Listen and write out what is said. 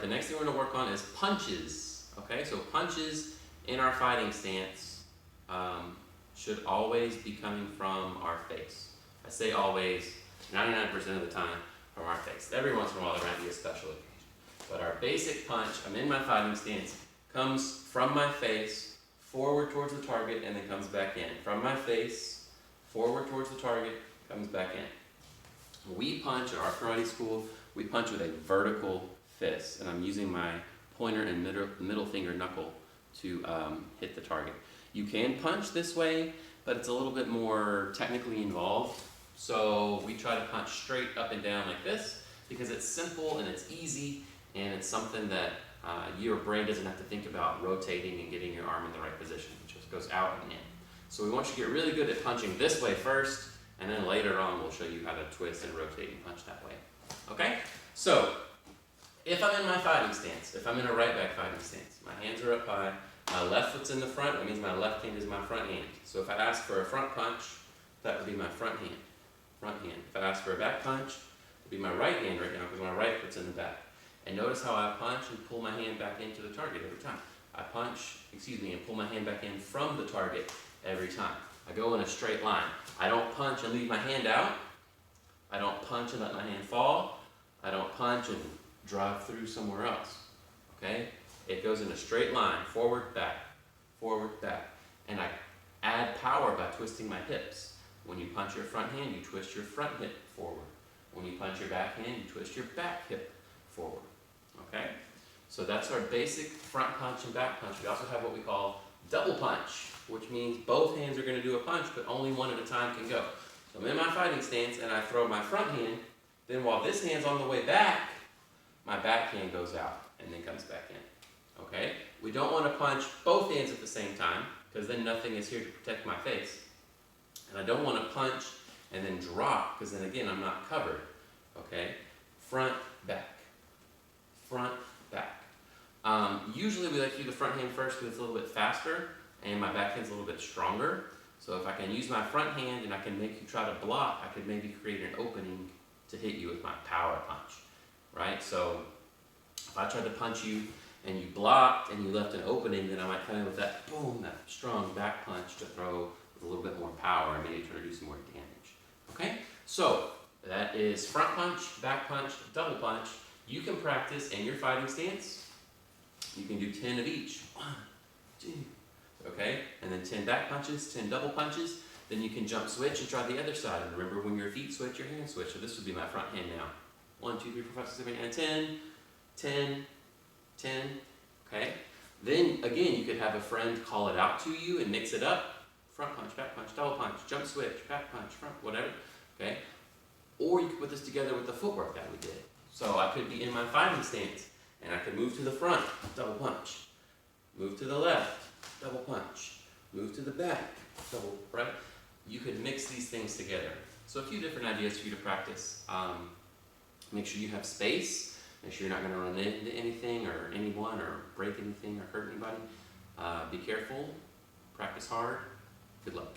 the next thing we're going to work on is punches. Okay, so punches in our fighting stance should always be coming from our face. I say always, 99% of the time from our face. Every once in a while there might be a special occasion. But our basic punch, I'm in my fighting stance, comes from my face, forward towards the target, and then comes back in. From my face, forward towards the target, comes back in. We punch at our karate school, we punch with a vertical fist, and I'm using my pointer and middle finger knuckle to hit the target. You can punch this way, but it's a little bit more technically involved. So we try to punch straight up and down like this because it's simple and it's easy and it's something that your brain doesn't have to think about rotating and getting your arm in the right position. It just goes out and in. So we want you to get really good at punching this way first, and then later on we'll show you how to twist and rotate and punch that way. Okay? So, if I'm in my fighting stance, if I'm in a right back fighting stance, my hands are up high, my left foot's in the front, that means my left hand is my front hand. So if I ask for a front punch, that would be my front hand. Front hand. If I ask for a back punch, it would be my right hand right now because my right foot's in the back. And notice how I punch and pull my hand back into the target every time. I punch, and pull my hand back in from the target every time. I go in a straight line. I don't punch and leave my hand out. I don't punch and let my hand fall. I don't punch and drive through somewhere else. Okay? It goes in a straight line, forward, back, and I add power by twisting my hips. When you punch your front hand, you twist your front hip forward. When you punch your back hand, you twist your back hip forward. Okay? So that's our basic front punch and back punch. We also have what we call double punch, which means both hands are going to do a punch, but only one at a time can go. So I'm in my fighting stance and I throw my front hand, then while this hand's on the way back, my back hand goes out and then comes back in. Okay? We don't want to punch both hands at the same time because then nothing is here to protect my face. And I don't want to punch and then drop because then again I'm not covered. Okay? Front, back. Front, back. Usually we like to do the front hand first because it's a little bit faster and my back hand's a little bit stronger. So if I can use my front hand and I can make you try to block, I could maybe create an opening to hit you with my power punch. Right? So if I tried to punch you and you blocked and you left an opening, then I might come in with that boom, that strong back punch to throw with a little bit more power and maybe try to do some more damage. Okay? So that is front punch, back punch, double punch. You can practice in your fighting stance. You can do 10 of each. 1, 2, okay? And then 10 back punches, 10 double punches. Then you can jump switch and try the other side. And remember, when your feet switch, your hands switch. So this would be my front hand now. 1, 2, 3, 4, 5, 6, 7, 8, 9, 10, 10, 10, okay? Then, again, you could have a friend call it out to you and mix it up. Front punch, back punch, double punch, jump switch, back punch, front, whatever, okay? Or you could put this together with the footwork that we did. So I could be in my fighting stance, and I could move to the front, double punch. Move to the left, double punch. Move to the back, double, right? You could mix these things together. So a few different ideas for you to practice. Make sure you have space. Make sure you're not going to run into anything or anyone or break anything or hurt anybody. Be careful. Practice hard. Good luck.